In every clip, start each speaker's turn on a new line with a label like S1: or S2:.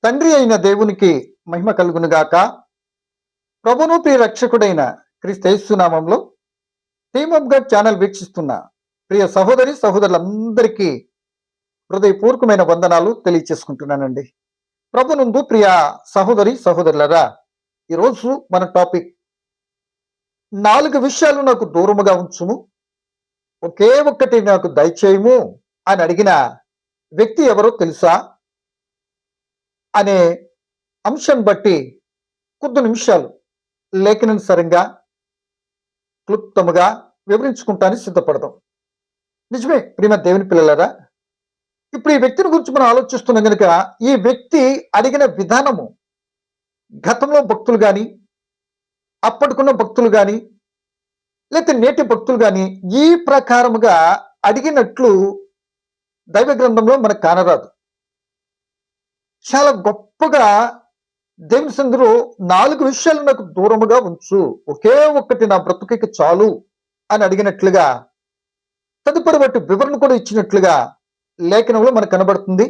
S1: తండ్రి అయిన దేవునికి మహిమ కలుగునుగాక. ప్రభును ప్రియ రక్షకుడైన క్రీస్తు నామంలో టీమ్ ఆఫ్ గాడ్ ఛానల్ వీక్షిస్తున్న ప్రియ సహోదరి సహోదరులందరికీ హృదయపూర్వకమైన వందనాలు తెలియచేసుకుంటున్నానండి. ప్రభునందు ప్రియ సహోదరి సహోదరులరా, ఈరోజు మన టాపిక్ 4 విషయాలు నాకు దూరముగా ఉంచుము, ఒకే ఒక్కటి నాకు దయచేయము అని అడిగిన వ్యక్తి ఎవరో తెలుసా అనే అంశం బట్టి కొద్ది నిమిషాలు లేఖనానుసారంగా క్లుప్తముగా వివరించుకుంటానికి సిద్ధపడదాం. నిజమే ప్రియమ దేవుని పిల్లలారా, ఇప్పుడు ఈ వ్యక్తిని గురించి మనం ఆలోచిస్తున్నాం కనుక ఈ వ్యక్తి అడిగిన విధానము గతంలో భక్తులు కానీ, అప్పటికున్న భక్తులు కానీ, లేకపోతే నేటి భక్తులు కానీ ఈ ప్రకారముగా అడిగినట్లు దైవ గ్రంథంలో మనకు కానరాదు. చాలా గొప్పగా దేవుని సన్నిధిలో 4 విషయాలు నాకు దూరముగా ఉంచు, ఒకే ఒక్కటి నా బ్రతుకుకి చాలు అని అడిగినట్లుగా తదుపరి వాటి వివరణ కూడా ఇచ్చినట్లుగా లేఖనంలో మనకు కనబడుతుంది.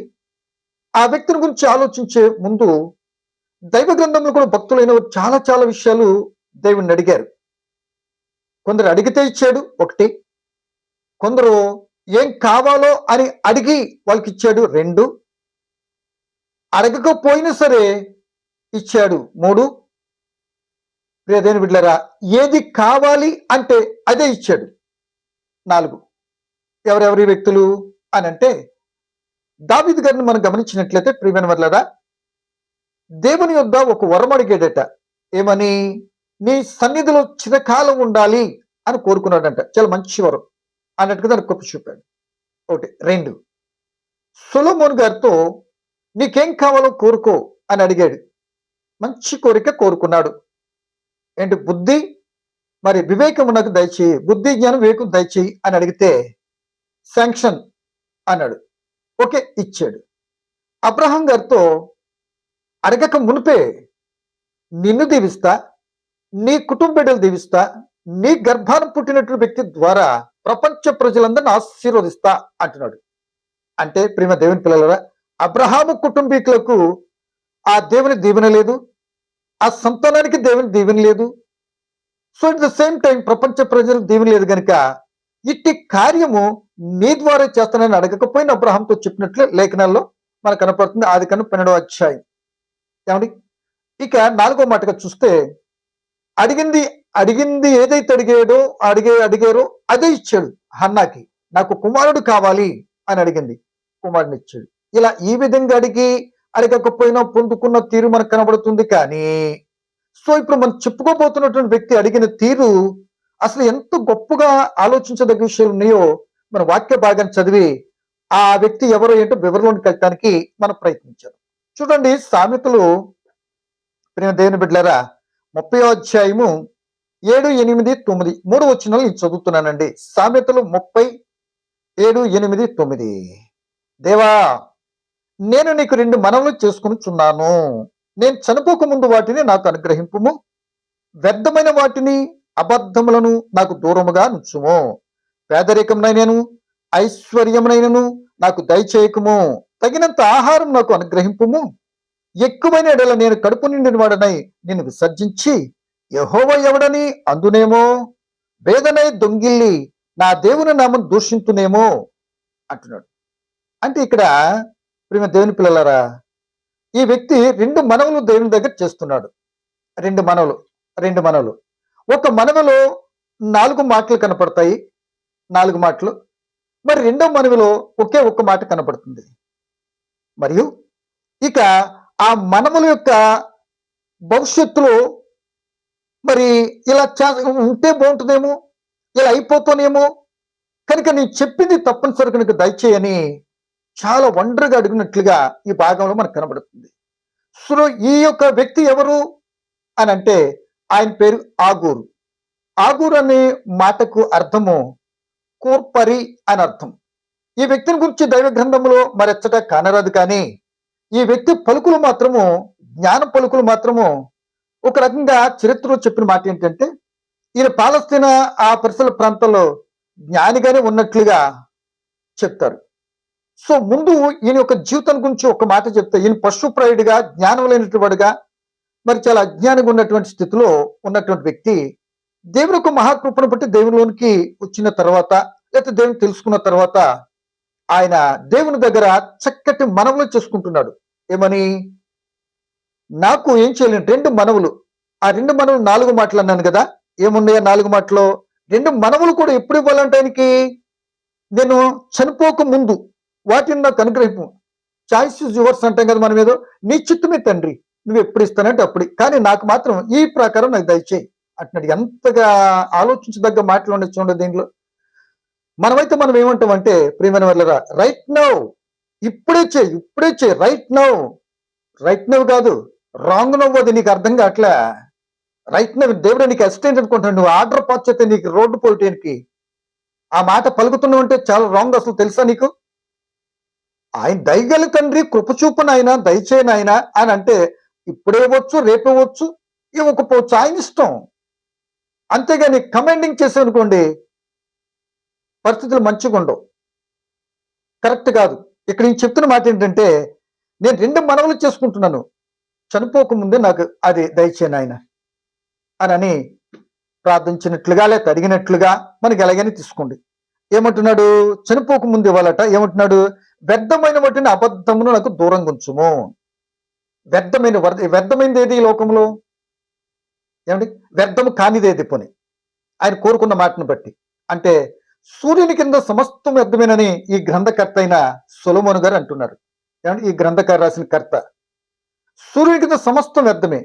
S1: ఆ వ్యక్తిని గురించి ఆలోచించే ముందు దైవ గ్రంథంలో కూడా భక్తులైన చాలా చాలా విషయాలు దేవుణ్ణి అడిగారు. కొందరు అడిగితే ఇచ్చాడు ఒకటి, కొందరు ఏం కావాలో అని అడిగి వాళ్ళకి ఇచ్చాడు 2, అడగకపోయినా సరే ఇచ్చాడు 3. ప్రియదేని బిడ్డలారా, ఏది కావాలి అంటే అదే ఇచ్చాడు 4. ఎవరెవరి వ్యక్తులు అని అంటే దావీదు గారిని మనం గమనించినట్లయితే ప్రియమైన బిడ్డలారా, దేవుని యొద్ద ఒక వరం అడిగాడట. ఏమని? నీ సన్నిధిలో చిరకాలం ఉండాలి అని కోరుకున్నాడంట. చాలా మంచి వరం అన్నట్టుగా దానికి గొప్ప చూపాడు. 1. 2, సొలొమోను గారితో నీకేం కావాలో కోరుకో అని అడిగాడు. మంచి కోరిక కోరుకున్నాడు. ఏంటి? బుద్ధి మరి వివేకము నాకు దయచేయి, బుద్ధి జ్ఞానం వివేకం దయచేయి అని అడిగితే శాంక్షన్ అన్నాడు. ఓకే, ఇచ్చాడు. అబ్రహాం గారితో అడగక మునిపే నిన్ను దీవిస్తా, నీ కుటుంబ బిడ్డలు దీవిస్తా, నీ గర్భాన పుట్టినటువంటి వ్యక్తి ద్వారా ప్రపంచ ప్రజలందరిని ఆశీర్వదిస్తా అంటున్నాడు. అంటే ప్రియమ దేవుని పిల్లలరా, అబ్రహాము కుటుంబీకులకు ఆ దేవుని దీవెన లేదు, ఆ సంతానానికి దేవుని దీవెన లేదు. So it the same time ప్రపంచ ప్రజలకు దీవెన లేదు కనుక ఇట్టి కార్యము నీ ద్వారా చేస్తానని అడగకపోయిన అబ్రహాంతో చెప్పినట్లు లేఖనాల్లో మనకు కనపడుతుంది. ఆదికాండం 12వ అధ్యాయం. ఏమండి? ఇక 4వ మాటగా చూస్తే అడిగింది ఏదైతే అడిగారో అదే ఇచ్చాడు. హన్నాకి నాకు కుమారుడు కావాలి అని అడిగింది, కుమారుని ఇచ్చాడు. ఇలా ఈ విధంగా అడగకపోయినా పొందుకున్న తీరు మనకు కనబడుతుంది. కానీ సో ఇప్పుడు మనం చెప్పుకోబోతున్నటువంటి వ్యక్తి అడిగిన తీరు అసలు ఎంత గొప్పగా ఆలోచించదగ్గ విషయాలు ఉన్నాయో మన వాక్య భాగాన్ని చదివి ఆ వ్యక్తి ఎవరో ఏంటో వివరణలోకి వెళ్ళడానికి మనం ప్రయత్నించాం. చూడండి, సామెతలు ప్రియ దేవుని బిడ్డలారా 30వ అధ్యాయము 7, 8, 9 3 వచనాలు నేను చదువుతున్నానండి. సామెతలు 30, 7, 8, 9. దేవా, నేను నీకు 2 మనవులు చేసుకునిచున్నాను. నేను చనిపోక ముందు వాటిని నాకు అనుగ్రహింపుము. వ్యర్థమైన వాటిని అబద్ధములను నాకు దూరముగా నుంచుము. పేదరికమునైనను ఐశ్వర్యమునైనను నాకు దయచేయకము. తగినంత ఆహారం నాకు అనుగ్రహింపుము. ఎక్కువైన ఎడల నేను కడుపు నిండిన వాడనై నిన్ను విసర్జించి యెహోవా ఎవడని అందునేమో, వేదనై దొంగిల్లి నా దేవుని నామం దూషింతునేమో అంటున్నాడు. అంటే ఇక్కడ ప్రియమ దేవుని పిల్లలారా, ఈ వ్యక్తి 2 మనవులు దేవుని దగ్గర చేస్తున్నాడు. 2 మనవులు. ఒక మనవిలో 4 మాటలు కనపడతాయి, 4 మాటలు. మరి 2వ మనవిలో ఒకే ఒక్క మాట కనపడుతుంది. మరియు ఇక ఆ మనముల యొక్క భవిష్యత్తులో మరి ఇలా ఉంటే బాగుంటుందేమో, ఇలా అయిపోతానేమో కనుక నేను చెప్పింది తప్పనిసరి కనుక దయచేయని చాలా ఒంటరిగా అడిగినట్లుగా ఈ భాగంలో మనకు కనబడుతుంది. సో ఈ యొక్క వ్యక్తి ఎవరు అని అంటే ఆయన పేరు ఆగూరు. ఆగూరు అనే మాటకు అర్థము కోర్పరి అని అర్థం. ఈ వ్యక్తిని గురించి దైవ గ్రంథంలో మరెచ్చట కానరాదు. కానీ ఈ వ్యక్తి పలుకులు మాత్రము, జ్ఞాన పలుకులు మాత్రము ఒక రకంగా చరిత్రలో చెప్పిన మాట ఏంటంటే ఈయన పాలస్తీనా ఆ పరిసర ప్రాంతాల్లో జ్ఞానిగానే ఉన్నట్లుగా చెప్తారు. సో ముందు ఈయన యొక్క జీవితం గురించి ఒక మాట చెప్తే, ఈయన పశుప్రాయుడిగా, జ్ఞానం లేనటువంటి వాడుగా, మరి చాలా అజ్ఞానంగా ఉన్నటువంటి స్థితిలో ఉన్నటువంటి వ్యక్తి దేవుని యొక్క మహాకృపను బట్టి దేవునిలోనికి వచ్చిన తర్వాత, లేకపోతే దేవుని తెలుసుకున్న తర్వాత ఆయన దేవుని దగ్గర చక్కటి మనవులు చేసుకుంటున్నాడు. ఏమని? నాకు ఏం చేయలేను, 2 మనవులు. ఆ 2 మనవులు 4 మాటలు అన్నాను కదా, ఏమున్నాయా 4 మాటలు? 2 మనవులు కూడా ఎప్పుడు ఇవ్వాలంటే ఆయనకి, నేను చనిపోక ముందు వాటిని నాకు అనుగ్రహింపు. చాయిస్ ఇస్ యువర్స్ అంటాం కదా మనం ఏదో. నీ చిత్తమే తండ్రి, నువ్వు ఎప్పుడు ఇస్తానంటే అప్పుడు, కానీ నాకు మాత్రం ఈ ప్రకారం నాకు దయచేయి అంటున్నాడు. ఎంతగా ఆలోచించదగ్గ మాటలు ఉండొచ్చు చూడండి దీంట్లో. మనమైతే మనం ఏమంటామంటే, ప్రియమైన వాళ్ళరా, రైట్ నౌ, ఇప్పుడే చేయి, ఇప్పుడే చేయి, రైట్ నౌ. రైట్ నవ్ కాదు, రాంగ్ నవ్. అది నీకు అర్థం కావట్లే. రైట్ నవ్ దేవుడు నీకు అసిస్టెంట్ అనుకుంటాడు, నువ్వు ఆర్డర్ పాస్ చేస్తే నీకు రోడ్డు పోటీకి ఆ మాట పలుకుతున్నావు అంటే చాలా రాంగ్. అసలు తెలుసా నీకు? ఆయన దయగల తండ్రి, కృపచూపు నాయన, దయచేయి నాయన అని అంటే ఇప్పుడే ఇవ్వచ్చు, రేపు ఇవ్వచ్చు, ఇవ్వకపోవచ్చు, ఆయన ఇష్టం. అంతేగాని కమాండింగ్ చేసావనుకోండి పరిస్థితులు మంచిగా ఉండవు, కరెక్ట్ కాదు. ఇక్కడ నేను చెప్తున్న మాట ఏంటంటే, నేను 2 మనవులు చేసుకుంటున్నాను, చనిపోకముందే నాకు అది దయచేయను ఆయన అని ప్రార్థించినట్లుగా, లేక అడిగినట్లుగా మనకి ఎలాగైనా తీసుకోండి. ఏమంటున్నాడు? చనిపోకముందు ఇవ్వాలట. ఏమంటున్నాడు? వ్యర్థమైన వాటిని, అబద్ధమును నాకు దూరంగా ఉంచుము. వ్యర్థమైనది ఏది ఈ లోకంలో? ఏమండి? వ్యర్థము కానిదేది పోని ఆయన కోరుకున్న మాటను బట్టి. అంటే సూర్యుని కింద సమస్తం వ్యర్థమేనని ఈ గ్రంథకర్త అయిన సొలొమోను గారు అంటున్నారు. ఏమంటే ఈ గ్రంథకారు రాసిన కర్త, సూర్యుని కింద సమస్తం వ్యర్థమే.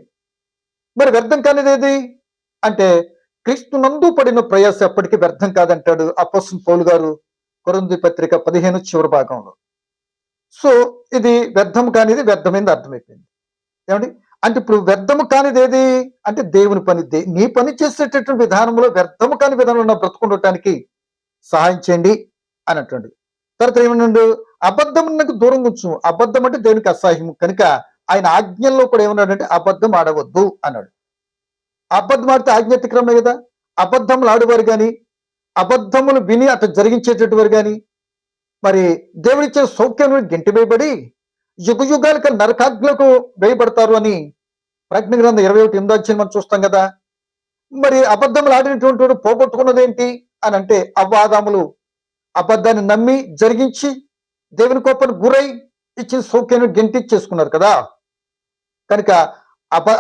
S1: మరి వ్యర్థం కానిదేది అంటే క్రీస్తు నందు పడిన ప్రయాస ఎప్పటికీ వ్యర్థం కాదంటాడు అపోస్తలుడు పౌలు గారు కొరింథీ పత్రిక 15 చివరి భాగంలో. సో ఇది వ్యర్థం కానిది, వ్యర్థమైంది అర్థమైపోయింది. ఏమండి? అంటే ఇప్పుడు వ్యర్థము కానిది ఏది అంటే దేవుని పని. నీ పని చేసేటటువంటి విధానంలో వ్యర్థము కాని విధానంలో బ్రతుకుండటానికి సహాయం చేయండి అని అంటాడు. తర్వాత ఏమన్నాడు? అబద్ధం నాకు దూరం ఉంచు. అబద్ధం అంటే దేవునికి అసహ్యం కనుక ఆయన ఆజ్ఞల్లో కూడా ఏమన్నాడంటే అబద్ధం ఆడవద్దు అన్నాడు. అబద్ధం ఆడితే ఆజ్ఞ అతిక్రమే కదా. అబద్ధములు ఆడేవారు కానీ, అబద్ధములు విని అటు జరిగించేటటువంటి వారు కానీ, మరి దేవుడిచ్చే సౌఖ్యం గెంటి వేయబడి యుగ యుగాలకు నరకాగ్లకు వేయబడతారు అని ప్రజ్ఞ గ్రంథం 21:8 మనం చూస్తాం కదా. మరి అబద్ధములు ఆడినటువంటి వాడు పోగొట్టుకున్నది ఏంటి అని అంటే, అవ్వాదాములు అబద్ధాన్ని నమ్మి జరిగించి దేవుని కోపాన్ని గురై ఇచ్చిన సౌఖ్యాన్ని గెంటిచ్చేసుకున్నారు కదా. కనుక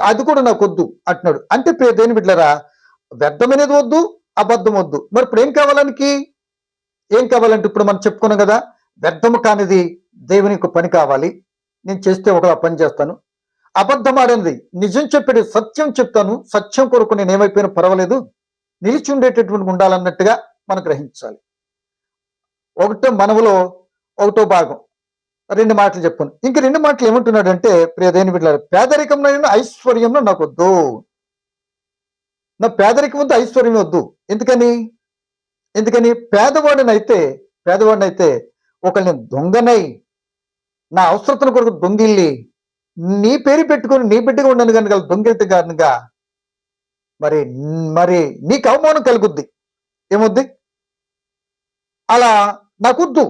S1: అది కూడా నాకు వద్దు అంటున్నాడు. అంటే దేని బిడ్డలారా, వ్యర్థమనేది వద్దు, అబద్ధం వద్దు. మరి ఇప్పుడు ఏం కావాలనికి? ఏం కావాలంటే ఇప్పుడు మనం చెప్పుకున్నాం కదా, వ్యర్థము కానిది దేవుని యొక్క పని కావాలి. నేను చేస్తే ఒకలా పని చేస్తాను. అబద్ధం ఆడేది నిజం చెప్పేది, సత్యం చెప్తాను, సత్యం కొరకు నేను ఏమైపోయినా పర్వాలేదు, నిలిచి ఉండేటటువంటి ఉండాలన్నట్టుగా మనం గ్రహించాలి. ఒకటో మనవులో ఒకటో భాగం 2 మాటలు చెప్పాను. ఇంక 2 మాటలు ఏమంటున్నాడంటే, ప్రియదేని బిడ్డలారా, పేదరికంలో ఐశ్వర్యంలో నాకు వద్దు. నా పేదరికం వద్దు, ఐశ్వర్యం వద్దు. ఎందుకని పేదవాడినైతే ఒకళ్ళని దొంగనై నా అవసరతను కొరకు దొంగిల్లి నీ పేరు పెట్టుకొని నీ బిడ్డగా ఉండను కనుక దొంగిలితే కనుక మరి నీకు అవమానం కలుగుద్ది. ఏమొద్ది? అలా నాకొద్దు.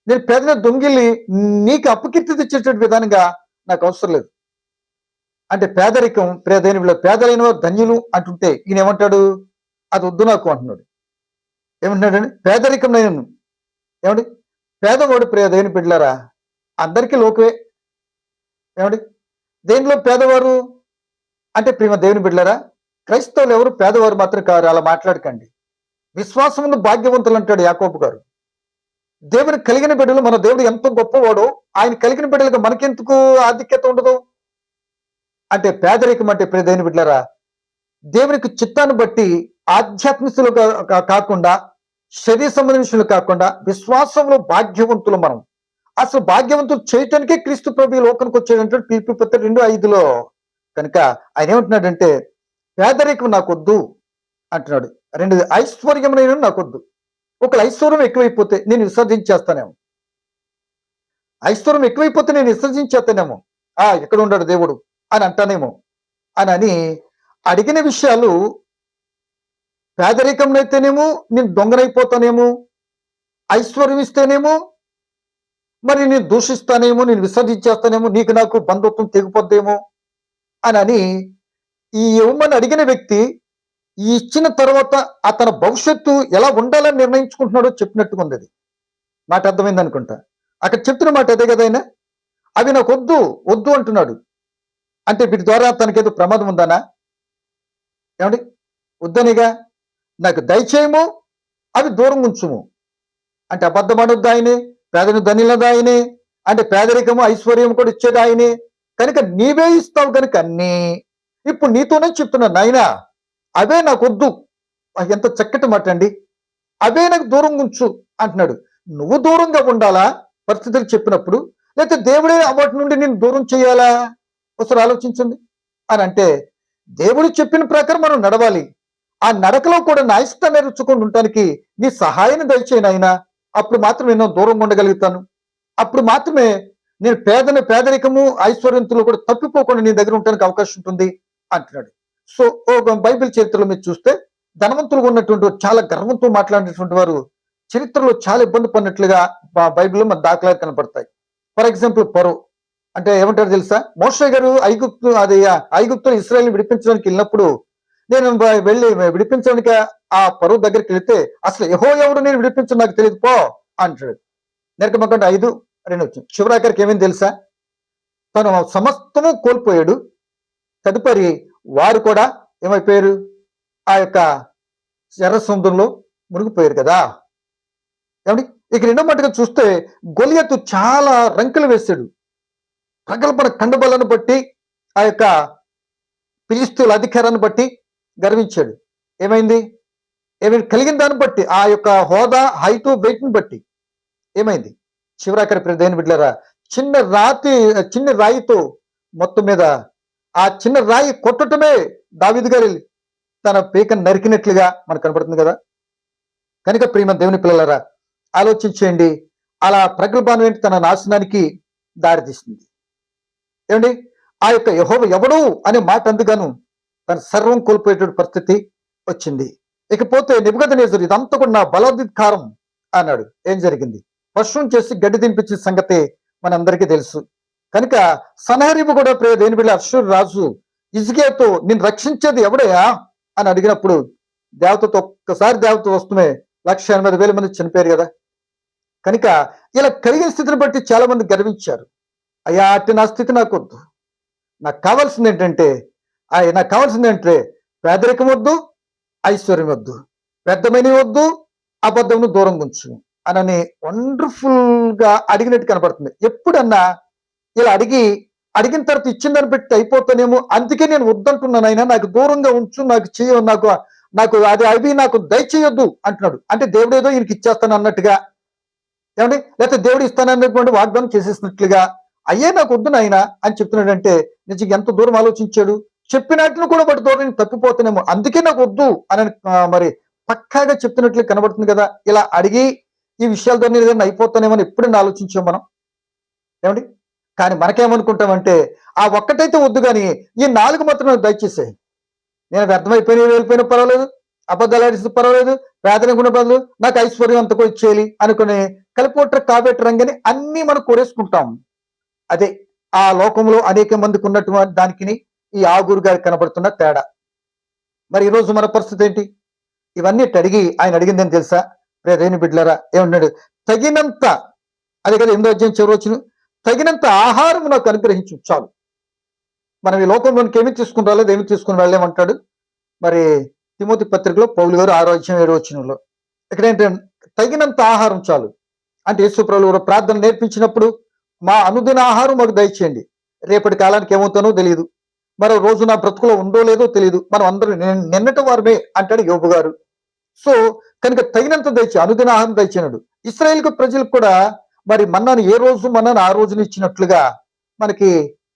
S1: నేను పేదగా దొంగిల్లి నీకు అపకీర్తి తెచ్చేటువంటి విధానంగా నాకు అవసరం లేదు. అంటే పేదరికం, పేదలైన వారు ధన్యులు అంటుంటే ఈయన ఏమంటాడు? అది వద్దు నాకు అంటున్నాడు. ఏమంటున్నాడండి? పేదరికం నేను ఏమండి? పేదవాడు దేవుని బిడ్డలారా అందరికీ లోకువే. ఏమండి? దేనిలో పేదవారు అంటే ప్రేమ దేవుని బిడ్డలారా, క్రైస్తవులు ఎవరు పేదవారు మాత్రం కారు. అలా మాట్లాడకండి. విశ్వాసమును భాగ్యవంతులు అంటాడు యాకోబు గారు. దేవుని కలిగిన బిడ్డలు, మన దేవుడు ఎంత గొప్పవాడో ఆయన కలిగిన బిడ్డలకు మనకెందుకు ఆధిక్యత ఉండదు? అంటే పేదరికం అంటే దేవుని బిడ్డలారా, దేవునికి చిత్తాన్ని బట్టి ఆధ్యాత్మికులు కాకుండా, శరీర సంబంధించిన కాకుండా విశ్వాసంలో భాగ్యవంతులు మనం. అసలు భాగ్యవంతులు చేయటానికే క్రీస్తు ప్రభు లోకానికి వచ్చాడంటే పిలుపు 2:5 కనుక ఆయన ఏమంటున్నాడంటే, పేదరికం నాకొద్దు అంటున్నాడు. 2 ఐశ్వర్యమైన నాకొద్దు. ఒకళ్ళు ఐశ్వర్యం ఎక్కువైపోతే నేను విసర్జించేస్తానేమో. ఐశ్వర్యం ఎక్కువైపోతే నేను విసర్జించేస్తానేమో. ఎక్కడ ఉన్నాడు దేవుడు అని అంటానేమో అని అడిగిన విషయాలు, పేదరికంలో అయితేనేమో నేను దొంగనైపోతానేమో, ఐశ్వర్యం ఇస్తేనేమో మరి నేను దూషిస్తానేమో, నేను విసర్జించేస్తానేమో, నీకు నాకు బంధుత్వం తెగిపోద్దేమో అని ఈ ఇవ్వమని అడిగిన వ్యక్తి ఈ ఇచ్చిన తర్వాత అతని భవిష్యత్తు ఎలా ఉండాలని నిర్ణయించుకుంటున్నాడో చెప్పినట్టుగా ఉంది. అది మాట అర్థమైంది అనుకుంటా. అక్కడ చెప్తున్న మాట అదే కదా ఆయన. అవి నాకు వద్దు వద్దు అంటున్నాడు. అంటే వీటి ద్వారా తనకేదో ప్రమాదం ఉందానా? ఏమండి, వద్దనిగా నాకు దయచేయము, అవి దూరం ఉంచుము. అంటే అబద్ధం అనొద్దు ఆయనే, పేదను ధనిలది ఆయనే, అంటే పేదరికము ఐశ్వర్యం కూడా ఇచ్చేది ఆయనే. కనుక నీవే ఇస్తావు కనుక అన్నీ ఇప్పుడు నీతోనే చెప్తున్నా నాయనా, అవే నాకు వద్దు. ఎంత చక్కటి మాట అండి. అవే నాకు దూరం ఉంచు అంటున్నాడు. నువ్వు దూరంగా ఉండాలా పరిస్థితులు చెప్పినప్పుడు, లేకపోతే దేవుడే వాటి నుండి నేను దూరం చేయాలా? ఒకసారి ఆలోచించండి. అని అంటే దేవుడు చెప్పిన ప్రకారం మనం నడవాలి. ఆ నడకలో కూడా నా ఇష్టాన్ని రుచుకొని ఉండటానికి నీ సహాయాన్ని దయచేయను ఆయన. అప్పుడు మాత్రమే నేను దూరంగా ఉండగలుగుతాను. అప్పుడు మాత్రమే నేను పేదరికము ఐశ్వర్యంతులు కూడా తప్పిపోకుండా నీ దగ్గర ఉండడానికి అవకాశం ఉంటుంది అంటున్నాడు. సో బైబిల్ చరిత్రలో మీరు చూస్తే ధనవంతులుగా ఉన్నటువంటి చాలా గర్వంతో మాట్లాడినటువంటి వారు చరిత్రలో చాలా ఇబ్బంది పడినట్లుగా బైబిల్లో మన దాఖలాలు కనపడతాయి. ఫర్ ఎగ్జాంపుల్ పరో అంటే ఏమంటారు తెలుసా? మోషే గారు ఐగుప్తులు ఇశ్రాయేల్ని విడిపించడానికి వెళ్ళినప్పుడు నేను వెళ్ళి విడిపించడానికి ఆ పరో దగ్గరికి వెళితే అసలు యెహోవా నేను విడిపించడం నాకు తెలియదు పో అంటాడు. నిర్గమకాండ 5:2 చివరాఖరికి ఏమైంది తెలుసా? తను సమస్తము కోల్పోయాడు. తదుపరి వారు కూడా ఏమైపోయారు? ఆ యొక్క ఎర్ర సముద్రంలో మునిగిపోయారు కదా. ఏమండి, ఇక రెండో మట్టుగా చూస్తే గొలియతు చాలా రంకెలు వేశాడు. ప్రగల్భన కండబలను బట్టి ఆ యొక్క ఫిలిష్తీయుల అధికారాన్ని బట్టి గర్వించాడు. ఏమైంది కలిగిన దాన్ని బట్టి, ఆ యొక్క హోదా, హైటు, వెయిట్ని బట్టి ఏమైంది? చివరాఖరి దేవుని బిడ్డలారా, చిన్న రాయితో మొత్తం మీద ఆ చిన్న రాయి కొట్టటమే దావీదు గారు తన పీకను నరికినట్లుగా మనకు కనపడుతుంది కదా. కనుక ప్రియమ దేవుని పిల్లలారా, ఆలోచించేయండి. అలా ప్రగల్భానం ఏంటి తన నాశనానికి దారితీస్తుంది. ఏమండి, ఆ యొక్క యెహోవా ఎవడు అనే మాట అందుగాను తన సర్వం కోల్పోయేటువంటి పరిస్థితి వచ్చింది. ఇకపోతే నెబుకద్నెజరు ఇదంతా కూడా నా బలాధికారం అన్నాడు. ఏం జరిగింది? పశువును చేసి గడ్డి తినిపించిన సంగతి మనందరికీ తెలుసు. కనుక సన్హెరీబు కూడా దేవుని బిడ్డ అష్షూరు రాజు హిజ్కియాతో నిన్ను రక్షించేది ఎవడయా అని అడిగినప్పుడు దేవతతో ఒక్కసారి దేవత వస్తుమే 1,80,000 మంది చనిపోయారు కదా. కనుక ఇలా కలిగిన స్థితిని బట్టి చాలా మంది గర్వించారు. అయ్యా, అట్టి నా స్థితి నాకు వద్దు. నాకు కావాల్సింది ఏంటంటే పేదరికం వద్దు, ఐశ్వర్యం వద్దు, పెద్దమైన వద్దు, అబద్ధమును దూరం ఉంచు అని వండర్ఫుల్ గా అడిగినట్టు కనపడుతుంది. ఎప్పుడన్నా ఇలా అడిగిన తర్వాత ఇచ్చిన దాన్ని పెట్టి అయిపోతానేమో, అందుకే నేను వద్దంటున్నాను అయినా నాకు దూరంగా ఉంచు, నాకు అవి నాకు దయచేయొద్దు అంటున్నాడు. అంటే దేవుడు ఏదో ఈయనకి ఇచ్చేస్తాను అన్నట్టుగా, ఏమండి, లేకపోతే దేవుడు ఇస్తానన్నటువంటి వాగ్దానం చేసేసినట్లుగా, అయ్యే నాకు వద్దు నాయన అని చెప్తున్నాడంటే నిజంగా ఎంత దూరం ఆలోచించాడు. చెప్పినట్లు కూడా వాటి దూరం తప్పిపోతానేమో, అందుకే నాకు వద్దు అని మరి పక్కాగా చెప్తున్నట్లు కనబడుతుంది కదా. ఇలా అడిగి ఈ విషయాల ద్వారా ఏదైనా అయిపోతానేమో అని ఎప్పుడైనా ఆలోచించాం మనం, ఏమండి? కానీ మనకేమనుకుంటామంటే ఆ ఒక్కటైతే వద్దు, కానీ ఈ 4 మాత్రం దయచేసాయి. నేను వెళ్ళిపోయినా పర్వాలేదు, అబద్ధాలు ఆడిస్తే పర్వాలేదు, పేదరికం బదులు నాకు ఐశ్వర్యం అంత కూడా ఇచ్చేయాలి అనుకుని కలిపోట్ర కాబెట్టరంగని అన్ని మనం కోరేసుకుంటాం. అదే ఆ లోకంలో అనేక మందికి ఉన్నటువంటి దానికి ఈ ఆగూరు గారికి కనబడుతున్న తేడా. మరి ఈరోజు మన పరిస్థితి ఏంటి? ఇవన్నీ అడిగి ఆయన అడిగింది అని తెలుసా? దేవుని బిడ్డలారా, ఏమన్నాడు? తగినంత, అదే కదా 8వ అధ్యాయం చివరి వచనం, తగినంత ఆహారం నాకు అనుగ్రహించు చాలు. మనం ఈ లోకంలోనికి ఏమి తీసుకుని రాలేదు, ఏమి తీసుకుని వెళ్ళలేమంటాడు. మరి తిమోతి పత్రికలో పౌలు గారు 6వ అధ్యాయం 7వ వచనంలో ఇక్కడ ఏంటంటే తగినంత ఆహారం చాలు. అంటే యేసు ప్రభువు ప్రార్థన నేర్పించినప్పుడు మా అనుదిన ఆహారం మాకు దయచేయండి, రేపటి కాలానికి ఏమవుతానో తెలియదు, మరో రోజు నా బ్రతుకులో ఉందో లేదో తెలియదు, మనం అందరూ నిన్నటి వారమే అంటాడు యోబు గారు. సో కనుక తగినంత దయచే, అనుదిన ఆహారం దయచేయడు. ఇశ్రాయేలు ప్రజలకు కూడా మరి మన్నాను ఏ రోజు మన్నాను ఆ రోజున ఇచ్చినట్లుగా మనకి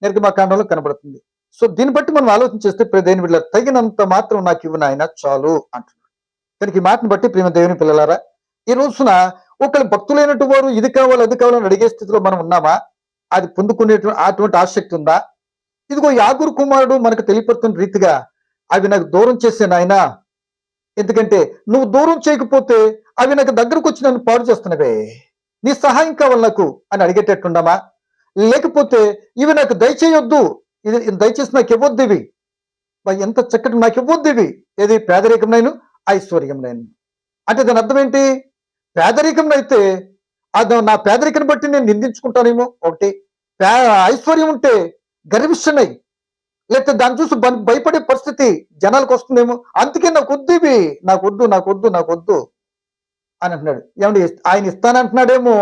S1: నిర్గమకాండంలో కనబడుతుంది. సో దీన్ని బట్టి మనం ఆలోచన చేస్తే దేవుని బిడ్డలారా, తగినంత మాత్రం నాకు ఇవ్వను ఆయన చాలు అంటున్నాడు. కనుక ఈ మాటను బట్టి ప్రేమ దేవుని పిల్లలారా, ఈ రోజున ఒకళ్ళు భక్తులైనట్టు వారు ఇది కావాలి అది కావాలని అడిగే స్థితిలో మనం ఉన్నామా? అది పొందుకునేటువంటి అటువంటి ఆసక్తి ఉందా? ఇదిగో యాగూరు కుమారుడు మనకు తెలియపడుతున్న రీతిగా అవి నాకు దూరం చేసే నాయన, ఎందుకంటే నువ్వు దూరం చేయకపోతే అవి నాకు దగ్గరకు వచ్చి నన్ను పాడు చేస్తున్నవే. నీ సహాయం కావాలి నాకు అని అడిగేటట్టుండమా? లేకపోతే ఇవి నాకు దయచేయొద్దు, ఇది దయచేసి నాకు ఇవ్వద్దు, ఇవి ఎంత చక్కటి నాకు ఇవ్వద్దు, ఇవి ఏది పేదరికం నేను ఐశ్వర్యం నేను అంటే దాని అర్థం ఏంటి? పేదరికం అయితే అది నా పేదరికను బట్టి నేను నిందించుకుంటానేమో ఒకటి, ఐశ్వర్యం ఉంటే గర్విష్ఠనై లేకపోతే దాన్ని చూసి భయపడే పరిస్థితి జనాలకు వస్తుందేమో. అందుకే నాకు వద్దు, ఇవి నాకు వద్దు, నాకు వద్దు, నాకు వద్దు అని అంటున్నాడు. ఏమండి, ఆయన ఇస్తానంటున్నాడేమో,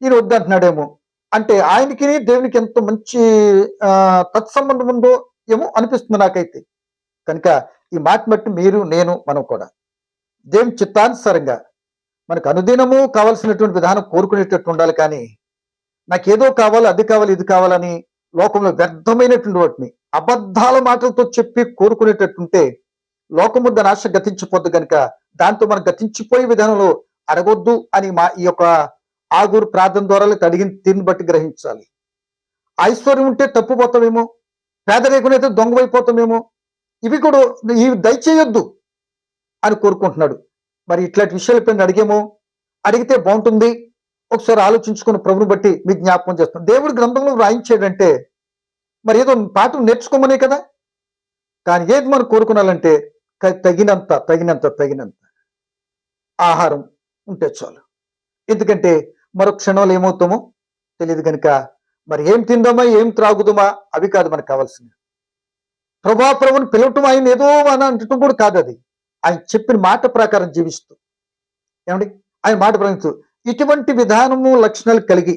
S1: ఈయన వద్దు అంటున్నాడేమో. అంటే ఆయనకి దేవునికి ఎంత మంచి తత్సంబంధం ఉందో ఏమో అనిపిస్తుంది నాకైతే. కనుక ఈ మాట బట్టి మీరు నేను మనం కూడా దేవుని చిత్తానుసారంగా మనకు అనుదినము కావాల్సినటువంటి విధానం కోరుకునేటట్టు ఉండాలి. కానీ నాకేదో కావాలి, అది కావాలి, ఇది కావాలని లోకంలో వ్యర్థమైనటువంటి వాటిని అబద్ధాల మాటలతో చెప్పి కోరుకునేటట్టుంటే లోకము దాని ఆశ గతించిపోద్దు. కనుక దాంతో మనం గతించిపోయే విధానంలో అడగొద్దు అని ఈ యొక్క ఆగురు ప్రార్థన ద్వారా అడిగిన తీరుని బట్టి గ్రహించాలి. ఐశ్వర్యం ఉంటే తప్పుపోతామేమో, పేదరికం అయితే దొంగవైపోతామేమో, ఇవి కూడా ఇవి దయచేయొద్దు అని కోరుకుంటున్నాడు. మరి ఇట్లాంటి విషయాలపైన అడిగేమో, అడిగితే బాగుంటుంది. ఒకసారి ఆలోచించుకుని ప్రభుని బట్టి మీ జ్ఞాపకం చేస్తాం. దేవుడి గ్రంథంలో వ్రాయించాడంటే మరి ఏదో పాఠం నేర్చుకోమనే కదా. కానీ ఏది మనం కోరుకున్నాలంటే తగినంత తగినంత తగినంత ఆహారం ఉంటే చాలు. ఎందుకంటే మరో క్షణంలో ఏమవుతామో తెలియదు. కనుక మరి ఏం తిందామా, ఏం త్రాగుదామా అవి కాదు మనకు కావాల్సింది. ప్రభుని పిలవటం ఆయన ఏదో అని అంటడం కూడా కాదు. అది ఆయన చెప్పిన మాట ప్రకారం జీవిస్తూ, ఏమండి, ఆయన మాట ప్రకటిస్తూ ఇటువంటి విధానము లక్షణాలు కలిగి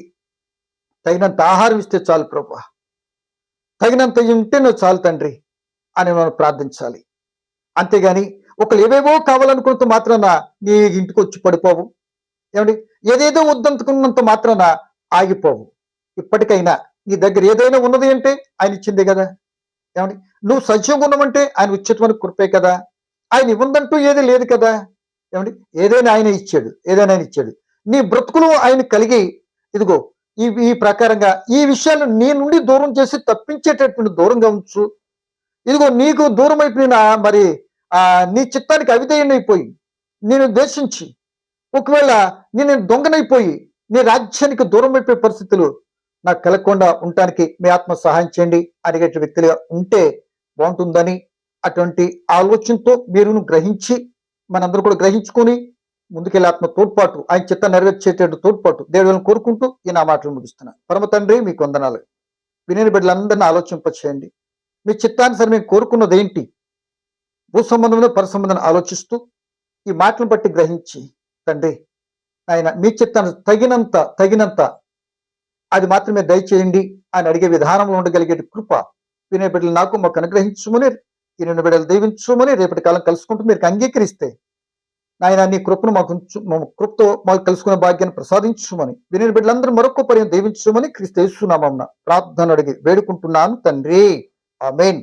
S1: తగినంత ఆహారం ఇస్తే చాలు ప్రభు, తగినంత ఉంటే నువ్వు చాలు తండ్రి అని మనం ప్రార్థించాలి. అంతేగాని ఒకళ్ళు ఏవేవో కావాలనుకున్నంత మాత్రాన నీ ఇంటికి వచ్చి పడిపోవు. ఏమండి, ఏదేదో వద్దంతుకున్నంత మాత్రాన ఆగిపోవు. ఇప్పటికైనా నీ దగ్గర ఏదైనా ఉన్నది అంటే ఆయన ఇచ్చిందే కదా. ఏమండి, నువ్వు సజీవంగా ఉన్నామంటే ఆయన ఉచితమైన కృపే కదా. ఆయన ఇవ్వందంటూ ఏది లేదు కదా. ఏమండి, ఏదైనా ఆయన ఇచ్చాడు, ఏదైనా ఆయన ఇచ్చాడు. నీ బ్రతుకులు ఆయన కలిగి ఇదిగో ఈ ప్రకారంగా ఈ విషయాలు నీ నుండి దూరం చేసి తప్పించేటటువంటి దూరంగా ఉంచు. ఇదిగో నీకు దూరం అయిపోయిన మరి నీ చిత్తానికి అవిధేయునైపోయి నేను ద్వేషించి ఒకవేళ నేను దొంగనైపోయి నీ రాజ్యానికి దూరం అయిపోయే పరిస్థితులు నాకు కలగకుండా ఉండటానికి మీ ఆత్మ సహాయం చేయండి అడిగే వ్యక్తులుగా ఉంటే బాగుంటుందని అటువంటి ఆలోచనతో మీరు గ్రహించి మనందరూ కూడా గ్రహించుకొని ముందుకెళ్ళి ఆత్మ తోడ్పాటు, ఆయన చిత్త నెరవేర్చేటట్టు తోడ్పాటు దేవుళ్ళని కోరుకుంటూ ఈ నా మాటలు ముగిస్తున్నాను. పరమ తండ్రి, మీకు వందనాలు. విని బిడ్డలందరినీ ఆలోచింపచేయండి. మీ చిత్తానుసారం మేము కోరుకున్నది ఏంటి, భూ సంబంధంలో పర సంబంధాన్ని ఆలోచిస్తూ ఈ మాటలను బట్టి గ్రహించి తండ్రి ఆయన మీ చిత్తాన్ని తగినంత అది మాత్రమే దయచేయండి అని అడిగే విధానంలో ఉండగలిగే కృప వినే బిడ్డలు నాకు మాకు అనుగ్రహించుమని, ఈ రెండు బిడ్డలు దీవించుమని రేపటి కాలం కలుసుకుంటూ మీరు అంగీకరిస్తే నాయన నీ కృపను కృపతో మాకు కలుసుకునే భాగ్యాన్ని ప్రసాదించుమని వినే బిడ్డలందరూ మరొక పర్యం దీవించుమని క్రీస్తు యేసు నామమున ప్రార్థన అడిగి వేడుకుంటున్నాను తండ్రి. ఆమేన్.